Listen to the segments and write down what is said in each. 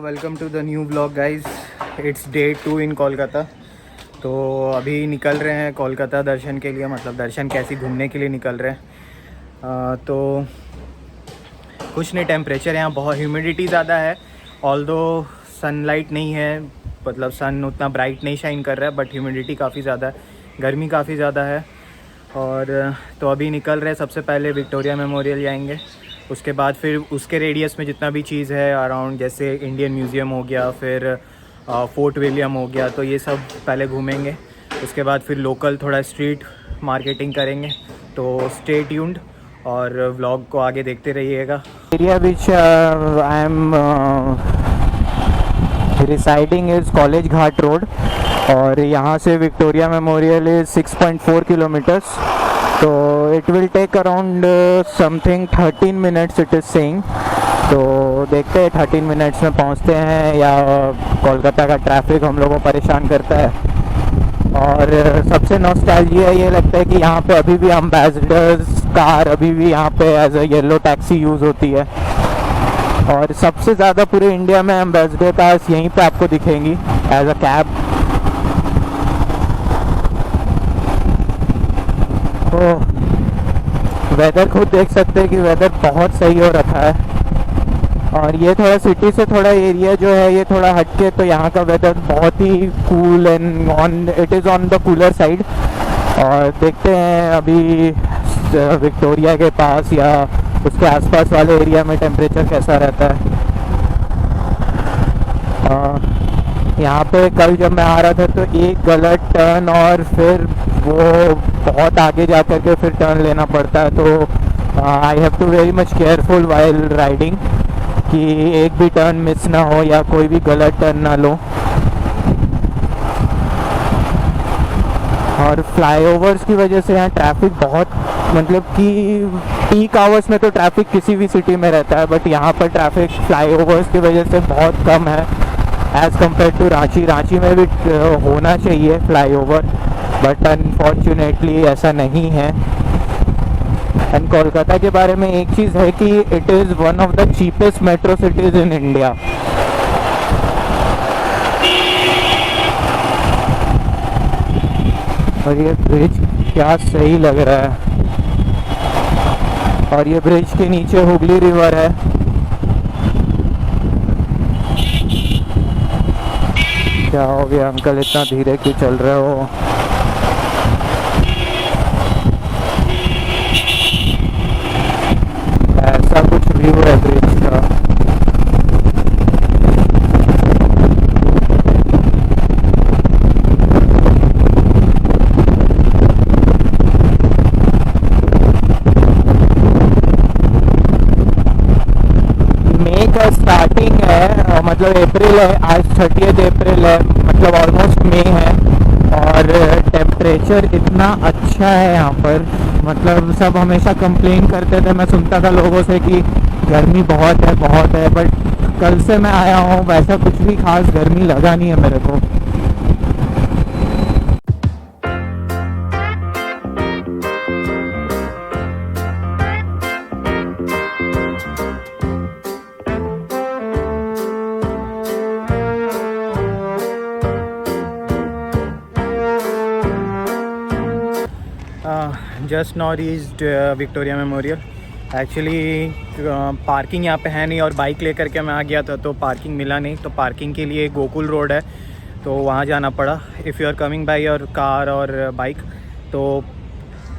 Welcome to the new blog guys. It's day 2 in Kolkata. तो अभी निकल रहे हैं कोलकाता दर्शन के लिए, मतलब दर्शन कैसी घूमने के लिए निकल रहे हैं। तो कुछ नहीं, टेम्परेचर यहाँ बहुत, ह्यूमिडिटी ज़्यादा है। ऑल्दो सनलाइट नहीं है, मतलब सन उतना ब्राइट नहीं शाइन कर रहा है, बट ह्यूमिडिटी काफ़ी ज़्यादा है, गर्मी काफ़ी ज़्यादा है। और तो अभी निकल रहे हैं, सबसे पहले विक्टोरिया मेमोरियल जाएंगे, उसके बाद फिर उसके रेडियस में जितना भी चीज़ है अराउंड, जैसे इंडियन म्यूज़ियम हो गया, फिर फोर्ट विलियम हो गया, तो ये सब पहले घूमेंगे। उसके बाद फिर लोकल थोड़ा स्ट्रीट मार्केटिंग करेंगे। तो स्टे ट्यून्ड और व्लॉग को आगे देखते रहिएगा। Area which I am residing is college Ghat road, और यहाँ से विक्टोरिया मेमोरियल इज़ 6.4 किलोमीटर्स। तो it will take around something 13 minutes it is saying. तो देखते हैं 13 मिनट्स में पहुँचते हैं या कोलकाता का ट्रैफिक हम लोगों को परेशान करता है। और सबसे नॉस्टैल्जिया ये लगता है कि यहाँ पे अभी भी एम्बेसडर्स कार अभी भी यहाँ पे as a yellow taxi use होती है, और सबसे ज़्यादा पूरे इंडिया में एम्बेसडर कार्स यहीं पे आपको दिखेंगी एज अ कैब। तो वेदर खुद देख सकते हैं कि वेदर बहुत सही हो रखा है। और ये थोड़ा सिटी से थोड़ा एरिया जो है ये थोड़ा हटके, तो यहाँ का वेदर बहुत ही cool and it is on the cooler side. और देखते हैं अभी विक्टोरिया के पास या उसके आसपास वाले एरिया में टेम्परेचर कैसा रहता है। यहाँ पे कल जब मैं आ रहा था तो एक गलत टर्न और फिर वो बहुत आगे जा कर के फिर टर्न लेना पड़ता है। तो I have to very much careful while riding कि एक भी टर्न मिस ना हो या कोई भी गलत टर्न ना लो। और फ्लाईओवर्स की वजह से यहाँ ट्रैफिक बहुत, मतलब कि पीक आवर्स में तो ट्रैफिक किसी भी सिटी में रहता है, बट यहाँ पर ट्रैफिक फ्लाईओवर्स की वजह से बहुत कम है as compare to Ranchi. Ranchi में भी होना चाहिए फ्लाईओवर, बट अनफॉर्चुनेटली ऐसा नहीं है। एंड कोलकाता के बारे में एक चीज़ है कि it is one of the cheapest metro cities in India. और ये ब्रिज क्या सही लग रहा है, और ये ब्रिज के नीचे हुगली रिवर है। क्या हो गया अंकल, इतना धीरे क्यों चल रहे हो? ऐसा कुछ व्यू है ब्रिज का। मई का स्टार्टिंग है, मतलब अप्रैल है, आज 30 अप्रैल है, मतलब ऑलमोस्ट मई है। और टेम्परेचर इतना अच्छा है यहाँ पर, मतलब सब हमेशा कंप्लेन करते थे, मैं सुनता था लोगों से कि गर्मी बहुत है, बट कल से मैं आया हूँ वैसा कुछ भी खास गर्मी लगा नहीं है मेरे को। Just not reached Victoria memorial. Actually parking यहाँ पे है नहीं, और बाइक लेकर के मैं आ गया था तो पार्किंग मिला नहीं। तो पार्किंग के लिए गोकुल रोड है, तो वहाँ जाना पड़ा। If you are coming by your car or bike, तो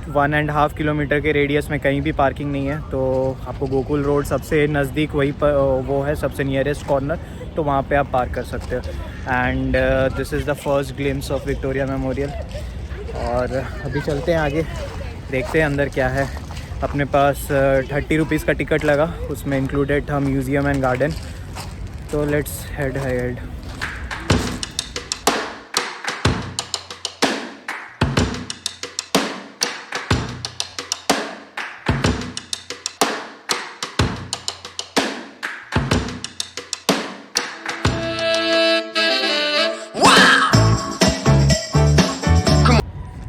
1.5 किलोमीटर के रेडियस में कहीं भी पार्किंग नहीं है। तो आपको गोकुल रोड सबसे नज़दीक वही पर वो है, सबसे नियरेस्ट कॉर्नर, तो वहाँ पे आप पार्क कर सकते हो। And this is the first glimpse of Victoria Memorial. और अभी चलते हैं आगे, देखते हैं अंदर क्या है। अपने पास 30 रुपीज़ का टिकट लगा, उसमें इंक्लूडेड था म्यूज़ियम एंड गार्डन। तो लेट्स हेड हेड।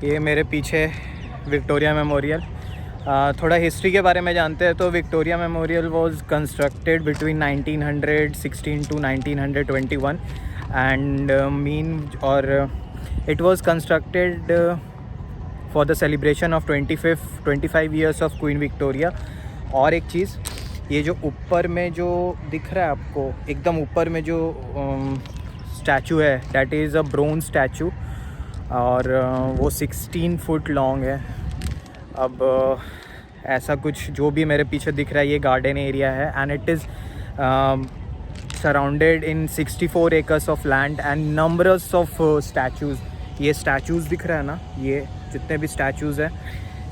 ये मेरे पीछे विक्टोरिया मेमोरियल। थोड़ा हिस्ट्री के बारे में जानते हैं तो Victoria Memorial was constructed between 1916 to 1921 and it was constructed for the celebration of 25 years of Queen Victoria. और एक चीज़, ये जो ऊपर में जो दिख रहा है आपको, एकदम ऊपर में जो स्टैचू है, that is a bronze statue और वो 16 फुट लॉन्ग है। अब ऐसा कुछ जो भी मेरे पीछे दिख रहा है ये गार्डन एरिया है and it is surrounded in 64 acres of land and numbers of statues. ये स्टैचूज़ दिख रहा है ना, ये जितने भी स्टैचूज़ हैं,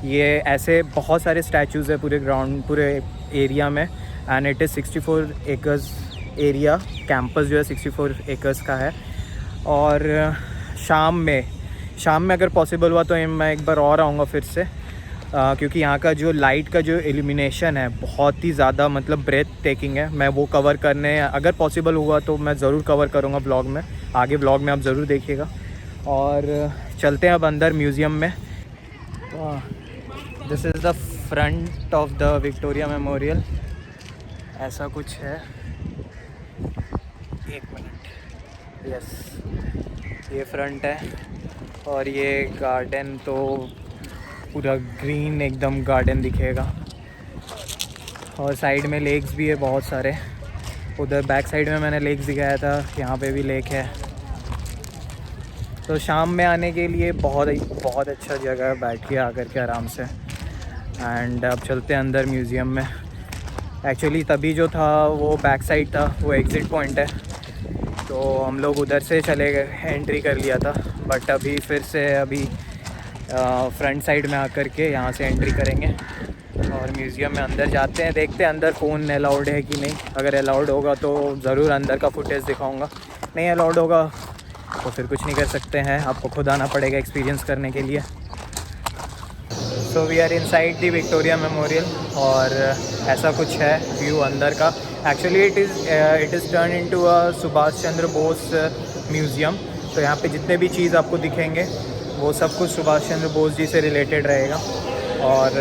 ये ऐसे बहुत सारे स्टैचूज़ है पूरे ग्राउंड, पूरे एरिया में and it is 64 acres area. Campus जो है 64 एकर्स का है। और शाम में अगर पॉसिबल हुआ तो मैं एक बार और आऊँगा फिर से, क्योंकि यहाँ का जो लाइट का जो इल्यूमिनेशन है बहुत ही ज़्यादा मतलब ब्रेथ टेकिंग है। मैं वो कवर करने, अगर पॉसिबल हुआ तो मैं ज़रूर कवर करूँगा ब्लॉग में, आगे ब्लॉग में आप ज़रूर देखिएगा। और चलते हैं अब अंदर म्यूज़ियम में। This is the front of the Victoria memorial, ऐसा कुछ है। एक मिनट, यस, ये फ्रंट है और ये गार्डन तो पूरा ग्रीन एकदम गार्डन दिखेगा और साइड में लेक्स भी है बहुत सारे। उधर बैक साइड में मैंने लेक्स दिखाया था, यहाँ पे भी लेक है। तो शाम में आने के लिए बहुत अच्छा जगह है, बैठिए आकर के आराम से। एंड अब चलते हैं अंदर म्यूज़ियम में। एक्चुअली तभी जो था वो बैक साइड था, वो एग्ज़िट पॉइंट है, तो हम लोग उधर से चले गए, एंट्री कर लिया था। बट अभी फिर से फ्रंट साइड में आकर के यहाँ से एंट्री करेंगे और म्यूज़ियम में अंदर जाते हैं। देखते हैं अंदर फ़ोन अलाउड है कि नहीं। अगर अलाउड होगा तो ज़रूर अंदर का फुटेज दिखाऊंगा, नहीं अलाउड होगा तो फिर कुछ नहीं कर सकते हैं, आपको खुद आना पड़ेगा एक्सपीरियंस करने के लिए। So we are inside the Victoria Memorial और ऐसा कुछ है व्यू अंदर का। Actually it is turn into a Subhash Chandra Bose museum. तो यहाँ पे जितने भी चीज़ आपको दिखेंगे वो सब कुछ सुभाष चंद्र बोस जी से रिलेटेड रहेगा। और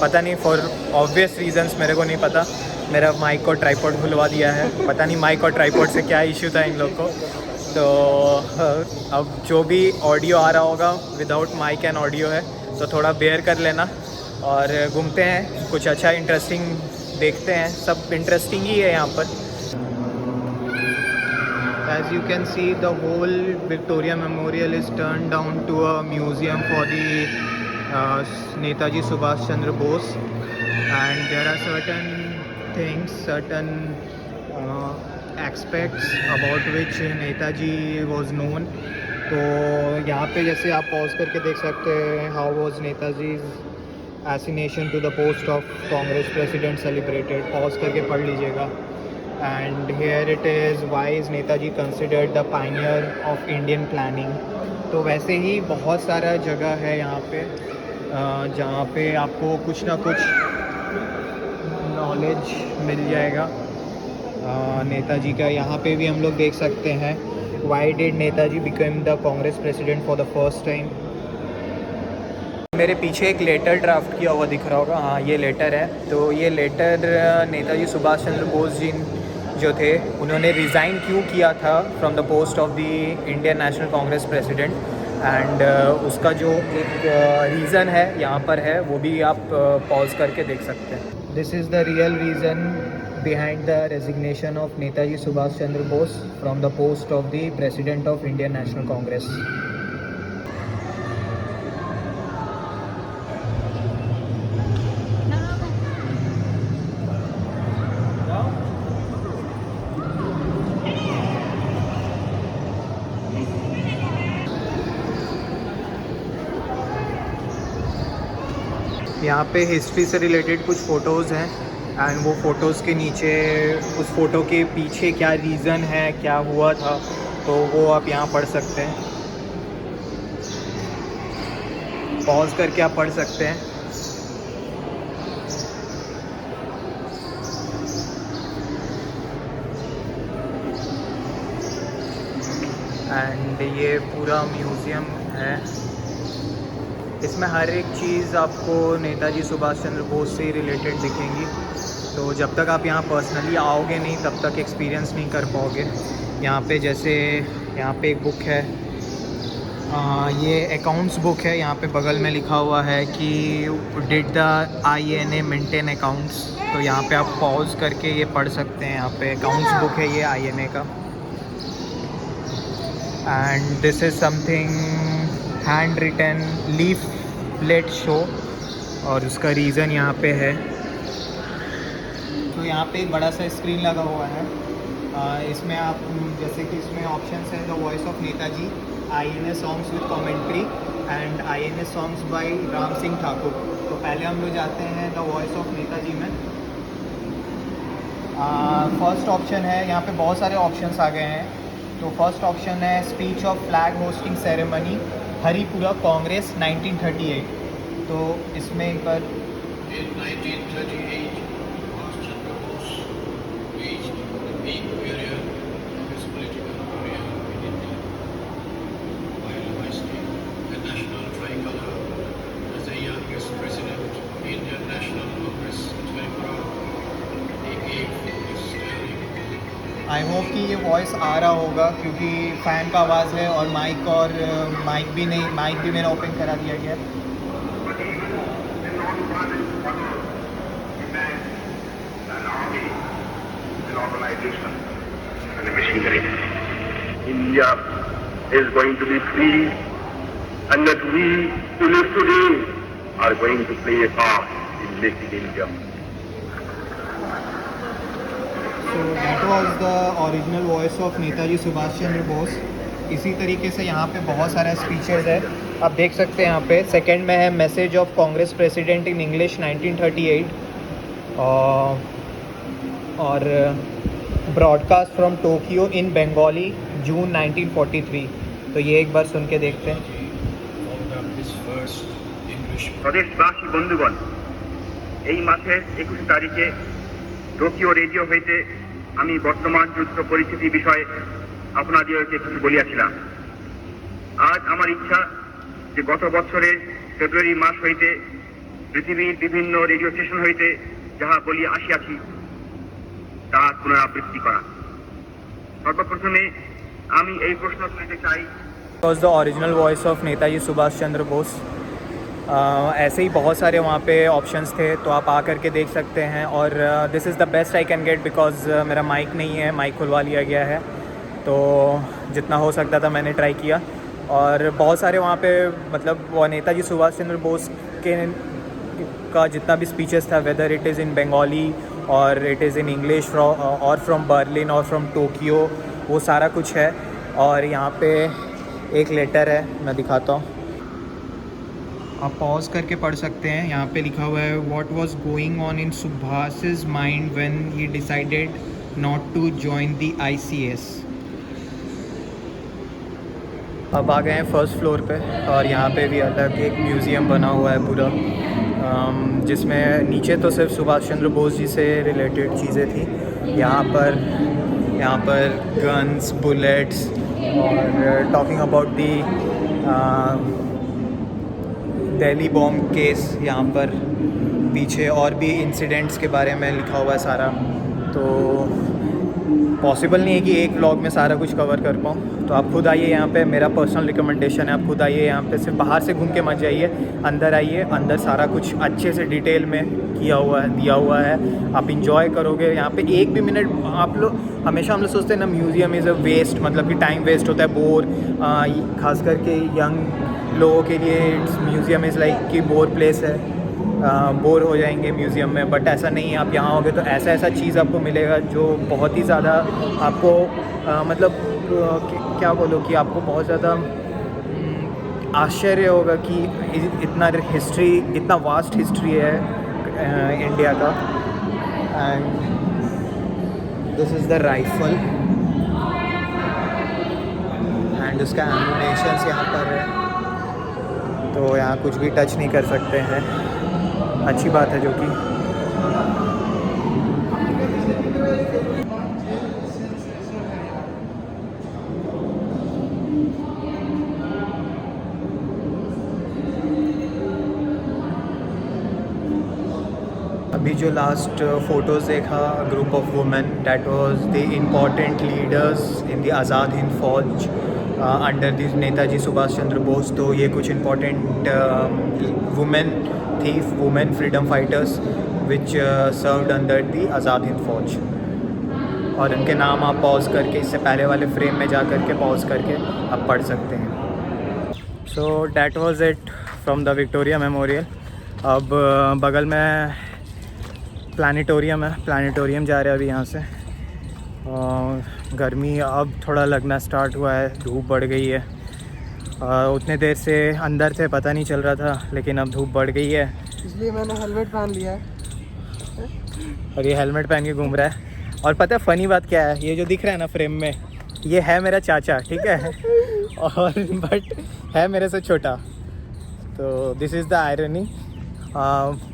पता नहीं, फॉर ऑब्वियस रीजंस मेरे को नहीं पता, मेरा माइक को ट्राइपॉड खुलवा दिया है। पता नहीं माइक और ट्राइपॉड से क्या इश्यू था इन लोग को। तो अब जो भी ऑडियो आ रहा होगा विदाउट माइक एंड ऑडियो है, तो थोड़ा बेयर कर लेना। और घूमते हैं, कुछ अच्छा इंटरेस्टिंग देखते हैं। सब इंटरेस्टिंग ही है यहाँ पर। As you can see, the whole Victoria Memorial is turned down to a museum for the Netaji Subhash Chandra Bose, and there are certain things, certain aspects about which Netaji was known. तो यहाँ पे जैसे आप pause करके देख सकते हैं, how was Netaji's ascension to the post of Congress President celebrated। Pause करके पढ़ लीजिएगा। And here it is, why is Netaji considered the pioneer of Indian planning। तो वैसे ही बहुत सारा जगह है यहाँ पे जहाँ पे आपको कुछ ना कुछ नॉलेज मिल जाएगा नेताजी का। यहाँ पे भी हम लोग देख सकते हैं, why did Netaji become the Congress president for the first time। मेरे पीछे एक लेटर ड्राफ्ट किया हुआ दिख रहा होगा, हाँ ये लेटर है। तो ये लेटर नेताजी सुभाष चंद्र बोस जी जो थे, उन्होंने रिज़ाइन क्यों किया था from the post of the Indian national Congress president. And उसका जो एक रीज़न है यहाँ पर है, वो भी आप पॉज करके देख सकते हैं। This is the real reason behind the resignation of Netaji Subhash Chandra Bose from the post of the president of Indian national Congress. यहाँ पे हिस्ट्री से रिलेटेड कुछ फ़ोटोज़ हैं एंड वो फ़ोटोज़ के नीचे, उस फ़ोटो के पीछे क्या रीज़न है, क्या हुआ था, तो वो आप यहाँ पढ़ सकते हैं। पॉज करके आप पढ़ सकते हैं। एंड ये पूरा म्यूज़ियम है। इसमें हर एक चीज़ आपको नेताजी सुभाष चंद्र बोस से रिलेटेड दिखेंगी। तो जब तक आप यहाँ पर्सनली आओगे नहीं तब तक एक्सपीरियंस नहीं कर पाओगे। यहाँ पे जैसे यहाँ पे एक बुक है, ये अकाउंट्स बुक है। यहाँ पे बगल में लिखा हुआ है कि did the INA maintain accounts. तो यहाँ पे आप पॉज करके ये पढ़ सकते हैं। यहाँ पे अकाउंट्स बुक है ये INA का। And this is something handwritten leaflet show, और उसका रीज़न यहाँ पे है। तो यहाँ पे एक बड़ा सा स्क्रीन लगा हुआ है। इसमें आप जैसे कि इसमें ऑप्शंस है the voice of Netaji, INA songs with commentary and INA songs by Ram Singh Thakur. तो पहले हम लोग जाते हैं द वॉइस ऑफ नेताजी में। फर्स्ट ऑप्शन है, यहाँ पे बहुत सारे ऑप्शंस आ गए हैं। तो फर्स्ट ऑप्शन है speech of flag hosting ceremony Haripura Congress 1938। तो इसमें एक बार In 1938, Subhash Chandra Bose reached the peak period of his political career in India, while hoisting the national tricolor as the youngest president of the Indian National Congress. It's very proud. He gave his sterling. I hope कि ये voice आ रहा होगा, क्योंकि fan का आवाज़ है और mic भी मैंने ओपन करा दिया गया। Organization and machinery. India is going to be free, and that we who live today are going to play a part in making India. So that was the original voice of Netaji Subhash Chandra Bose. इसी तरीके से यहाँ पे बहुत सारा speeches है, आप देख सकते हैं। यहाँ पे सेकंड में है message of Congress president in English 1938 और ब्रॉडकास्ट फ्रॉम टोक्यो इन बंगाली जून 1943। तो ये एक बार सुन के देखते हैं। প্রদেশবাসী বন্ধুগণ, এই মাসের 21 তারিখে টোকিও রেডিও হইতে আমি বর্তমান যুদ্ধ পরিস্থিতি বিষয়ে আপনাদেরকে কিছু বলিয়াছিলাম। আজ আমার ইচ্ছা যে গত বছরের ফেব্রুয়ারি মাস হইতে পৃথিবীর বিভিন্ন রেডিও স্টেশন হইতে যাহা বলিয়া আসিয়াছি তার পুনরাবৃত্তি করা। সর্বপ্রথমে আমি এই প্রশ্ন তুলিতে চাই, was the original voice of Netaji Subhash Chandra Bose. ऐसे ही बहुत सारे वहाँ पे ऑप्शंस थे, तो आप आ करके देख सकते हैं। और this is the best I can get because मेरा माइक नहीं है, माइक खुलवा लिया गया है। तो जितना हो सकता था मैंने ट्राई किया। और बहुत सारे वहाँ पे मतलब वो नेताजी सुभाष चंद्र बोस के का जितना भी स्पीचेस था, whether it is in Bengali और इट इज़ इन इंग्लिश और फ्रॉम बर्लिन और फ्रॉम टोक्यो, वो सारा कुछ है। और यहाँ पे एक लेटर है, मैं दिखाता हूँ, आप पॉज करके पढ़ सकते हैं। यहाँ पे लिखा हुआ है what was going on in Subhash's mind when he decided not to join the ICS। अब आ गए हैं फर्स्ट फ्लोर पे, और यहाँ पे भी अलग एक म्यूज़ियम बना हुआ है पूरा, जिसमें नीचे तो सिर्फ सुभाष चंद्र बोस जी से रिलेटेड चीज़ें थी। यहाँ पर गन्स, बुलेट्स और talking about the Delhi bomb case, यहाँ पर पीछे और भी इंसिडेंट्स के बारे में लिखा हुआ है सारा। तो पॉसिबल नहीं है कि एक व्लॉग में सारा कुछ कवर कर पाऊँ, तो आप खुद आइए यहाँ पे। मेरा पर्सनल रिकमेंडेशन है, आप खुद आइए यहाँ पे, सिर्फ बाहर से घूम के मत जाइए, अंदर आइए। अंदर सारा कुछ अच्छे से डिटेल में दिया हुआ है, आप इंजॉय करोगे। यहाँ पे एक भी मिनट आप लोग, हमेशा हम लोग सोचते हैं ना म्यूज़ियम इज़ अ वेस्ट, मतलब कि टाइम वेस्ट होता है, बोर, खास करके यंग लोगों के लिए म्यूज़ियम इज़ लाइक कि बोर प्लेस है, बोर हो जाएंगे म्यूज़ियम में। बट ऐसा नहीं है, आप यहाँ आओगे तो ऐसा चीज़ आपको मिलेगा जो बहुत ही ज़्यादा आपको मतलब क्या बोलो कि आपको बहुत ज़्यादा आश्चर्य होगा कि इतना हिस्ट्री, इतना वास्ट हिस्ट्री है इंडिया का। And this is the rifle and उसका एम्यूनेशंस यहाँ पर है, तो यहाँ कुछ भी टच नहीं कर सकते हैं, अच्छी बात है जो कि। अभी जो लास्ट फोटोज़ देखा group of women that was the important leaders in the Azad Hind Fauj under the Netaji Subhash Chandra Bose. तो ये कुछ इम्पॉर्टेंट वुमेन थी, women freedom fighters which served under the Azad Hind Fauj. और इनके नाम आप पॉज करके, इससे पहले वाले फ्रेम में जा करके पॉज करके आप पढ़ सकते हैं। So that was it from the Victoria memorial. अब बगल में प्लानिटोरियम है, प्लानिटोरियम जा रहे हैं अभी यहाँ से। गर्मी अब थोड़ा लगना स्टार्ट हुआ है, धूप बढ़ गई है। उतने देर से अंदर थे, पता नहीं चल रहा था, लेकिन अब धूप बढ़ गई है, इसलिए मैंने हेलमेट पहन लिया है। और ये हेलमेट पहन के घूम रहा है। और पता है फ़नी बात क्या है, ये जो दिख रहा है ना फ्रेम में, ये है मेरा चाचा, ठीक है और बट है मेरे से छोटा। तो दिस इज़ द आयरनी।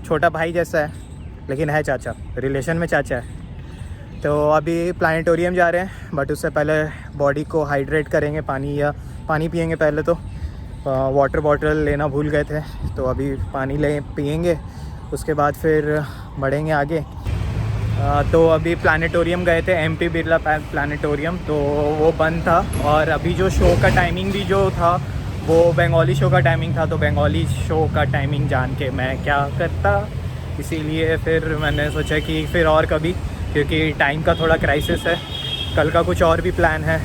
छोटा भाई जैसा है लेकिन है चाचा, रिलेशन में चाचा है। तो अभी प्लानिटोरियम जा रहे हैं, बट उससे पहले बॉडी को हाइड्रेट करेंगे, पानी पियेंगे पहले। तो वाटर बॉटल लेना भूल गए थे, तो अभी पानी पियेंगे, उसके बाद फिर बढ़ेंगे आगे। तो अभी प्लानिटोरियम गए थे, MP बिरला प्लानिटोरियम, तो वो बंद था। और अभी जो शो का टाइमिंग भी जो था वो बंगाली शो का टाइमिंग था, तो बंगाली शो का टाइमिंग जान के मैं क्या करता, इसीलिए फिर मैंने सोचा कि फिर और कभी, क्योंकि टाइम का थोड़ा क्राइसिस है। कल का कुछ और भी प्लान है,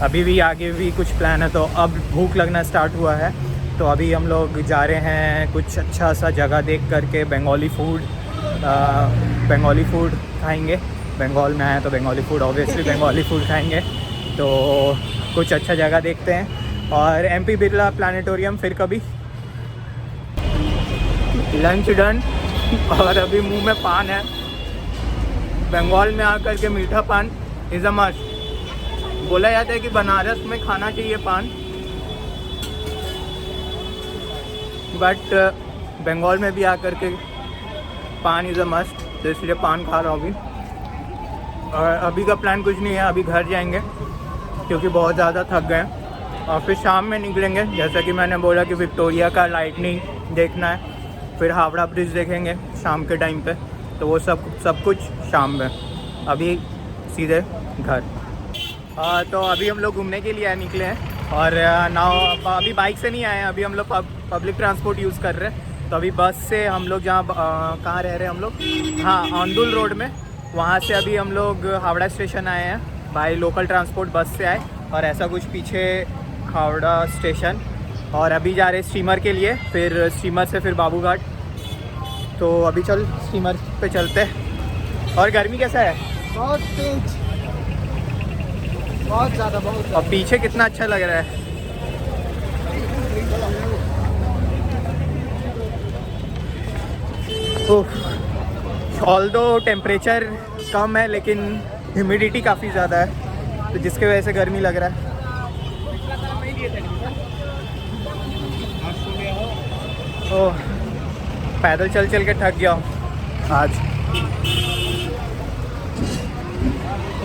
अभी भी आगे भी कुछ प्लान है। तो अब भूख लगना स्टार्ट हुआ है, तो अभी हम लोग जा रहे हैं कुछ अच्छा सा जगह देख करके बंगाली फूड खाएंगे। बंगाल में आए तो Bengali food, obviously Bengali food खाएंगे। तो कुछ अच्छा जगह देखते हैं। और MP बिरला प्लानिटोरियम फिर कभी। लंच डन, और अभी मुंह में पान है। बंगाल में आकर के मीठा पान इज़ अ मस्ट। बोला जाता है कि बनारस में खाना चाहिए पान, बट बंगाल में भी आकर के पान इज़ अ मस्ट, तो इसलिए पान खा रहा हूँ अभी। और अभी का प्लान कुछ नहीं है, अभी घर जाएंगे क्योंकि बहुत ज़्यादा थक गए। और फिर शाम में निकलेंगे, जैसा कि मैंने बोला कि विक्टोरिया का लाइटनिंग देखना है, फिर हावड़ा ब्रिज देखेंगे शाम के टाइम पे। तो वो सब कुछ शाम में, अभी सीधे घर। तो अभी हम लोग घूमने के लिए निकले हैं। और अभी बाइक से नहीं आए हैं, अभी हम लोग पब्लिक ट्रांसपोर्ट यूज़ कर रहे हैं। तो अभी बस से हम लोग जहाँ कहाँ रह रहे हैं हम लोग, हाँ औंदुल रोड में, वहाँ से अभी हम लोग हावड़ा स्टेशन आए हैं बाय लोकल ट्रांसपोर्ट, बस से आए। और ऐसा कुछ पीछे हावड़ा स्टेशन, और अभी जा रहे स्टीमर के लिए, फिर स्टीमर से फिर बाबूघाट। तो अभी चल स्टीमर पे चलते हैं। और गर्मी कैसा है? बहुत तेज, बहुत ज़्यादा, बहुत। और पीछे कितना अच्छा लग रहा है। ऑल्दो टेम्परेचर कम है लेकिन ह्यूमिडिटी काफ़ी ज़्यादा है, तो जिसके वजह से गर्मी लग रहा है। ओह, पैदल चल चल के थक गया हूँ आज।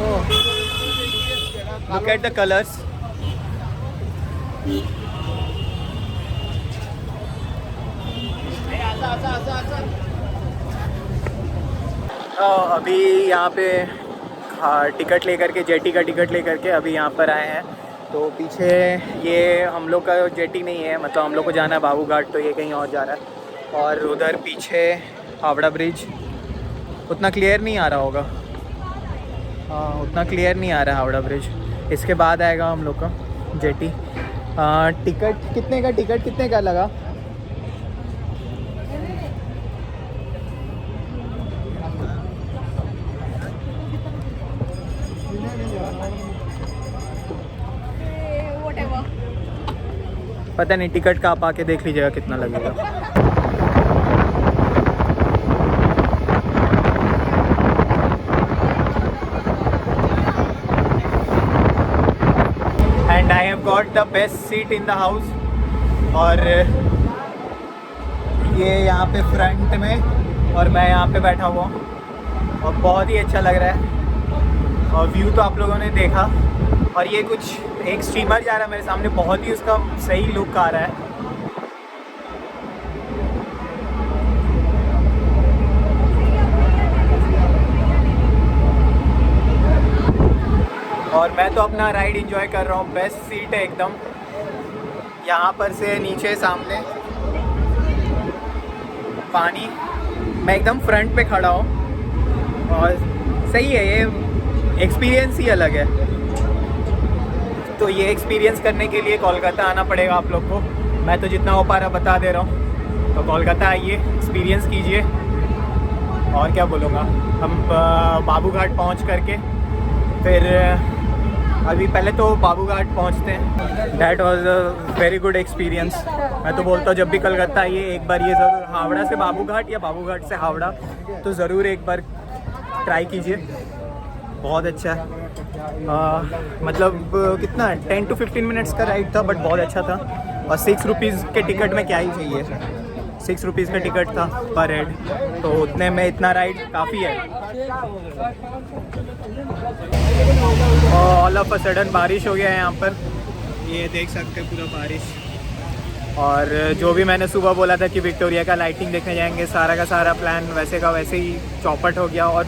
ओह, लुक एट द कलर्स। अभी यहाँ पे टिकट लेकर के, जेटी का टिकट लेकर के अभी यहाँ पर आए हैं। तो पीछे ये हम लोग का जेटी नहीं है, मतलब हम लोग को जाना है बाबूघाट, तो ये कहीं और जा रहा है। और उधर पीछे हावड़ा ब्रिज, उतना क्लियर नहीं आ रहा होगा, हाँ उतना क्लियर नहीं आ रहा हावड़ा ब्रिज। इसके बाद आएगा हम लोग का जेटी। टिकट कितने का लगा? पता नहीं, टिकट का आप आके देख लीजिएगा कितना लगेगा। And I have got the best seat in the house. और ये यहाँ पे फ्रंट में, और मैं यहाँ पे बैठा हुआ हूँ, और बहुत ही अच्छा लग रहा है। और व्यू तो आप लोगों ने देखा। और ये कुछ एक स्टीमर जा रहा है मेरे सामने, बहुत ही उसका सही लुक आ रहा है। और मैं तो अपना राइड एंजॉय कर रहा हूँ। बेस्ट सीट है एकदम, यहाँ पर से नीचे सामने पानी, मैं एकदम फ्रंट पे खड़ा हूँ और सही है, ये एक्सपीरियंस ही अलग है। तो ये एक्सपीरियंस करने के लिए कोलकाता आना पड़ेगा आप लोग को। मैं तो जितना हो पा रहा बता दे रहा हूँ। तो कोलकाता आइए, एक्सपीरियंस कीजिए। और क्या बोलूँगा, हम बाबू घाट पहुँच करके फिर अभी पहले तो बाबू घाट पहुँचते हैं। That was a very good experience. मैं तो बोलता हूँ जब भी कलकत्ता आइए एक बार ये ज़रूर, हावड़ा से बाबू घाट या बाबू घाट से हावड़ा, तो ज़रूर एक बार ट्राई कीजिए। बहुत अच्छा है। मतलब कितना 10 to 15 मिनट्स का राइड था, बट बहुत अच्छा था। और 6 रुपीज़ के टिकट में क्या ही चाहिए, 6 रुपीज़ का टिकट था पर हेड, तो उतने में इतना राइड काफ़ी है। और ऑल ऑफ अ सडन बारिश हो गया है यहाँ पर, ये देख सकते हैं पूरा बारिश। और जो भी मैंने सुबह बोला था कि विक्टोरिया का लाइटिंग देखने जाएंगे, सारा का सारा प्लान वैसे का वैसे ही चौपट हो गया। और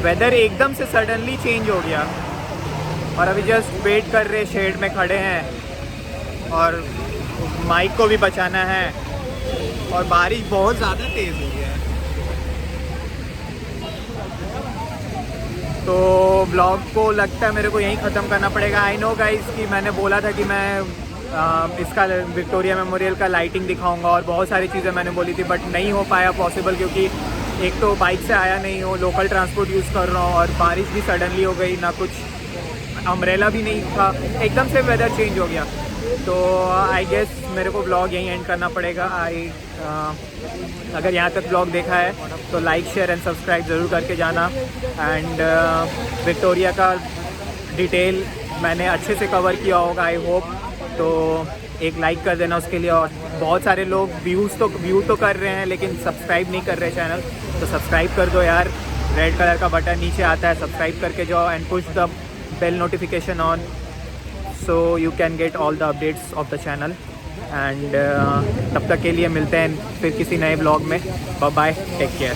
वेदर एकदम से सडनली चेंज हो गया और अभी जस्ट वेट कर रहे, शेड में खड़े हैं और माइक को भी बचाना है। और बारिश बहुत ज़्यादा तेज़ हो गया है। तो ब्लॉग को लगता है मेरे को यहीं ख़त्म करना पड़ेगा। आई नो गाइस कि मैंने बोला था कि मैं इसका विक्टोरिया मेमोरियल का लाइटिंग दिखाऊंगा और बहुत सारी चीज़ें मैंने बोली थी, बट नहीं हो पाया पॉसिबल, क्योंकि एक तो बाइक से आया नहीं हूँ, लोकल ट्रांसपोर्ट यूज़ कर रहा हूँ और बारिश भी सडनली हो गई, ना कुछ अम्ब्रेला भी नहीं था, एकदम से वेदर चेंज हो गया। तो आई गेस मेरे को ब्लॉग यहीं एंड करना पड़ेगा। अगर यहाँ तक ब्लॉग देखा है तो लाइक शेयर एंड सब्सक्राइब ज़रूर करके जाना। एंड विक्टोरिया का डिटेल मैंने अच्छे से कवर किया होगा आई होप, तो एक लाइक कर देना उसके लिए। और बहुत सारे लोग व्यू तो कर रहे हैं लेकिन सब्सक्राइब नहीं कर रहे चैनल, तो सब्सक्राइब कर दो यार। रेड कलर का बटन नीचे आता है, सब्सक्राइब करके जाओ and push the bell notification on, so you can get all the updates of the channel and तब तक के लिए मिलते हैं फिर किसी नए ब्लॉग में। Bye bye, take care.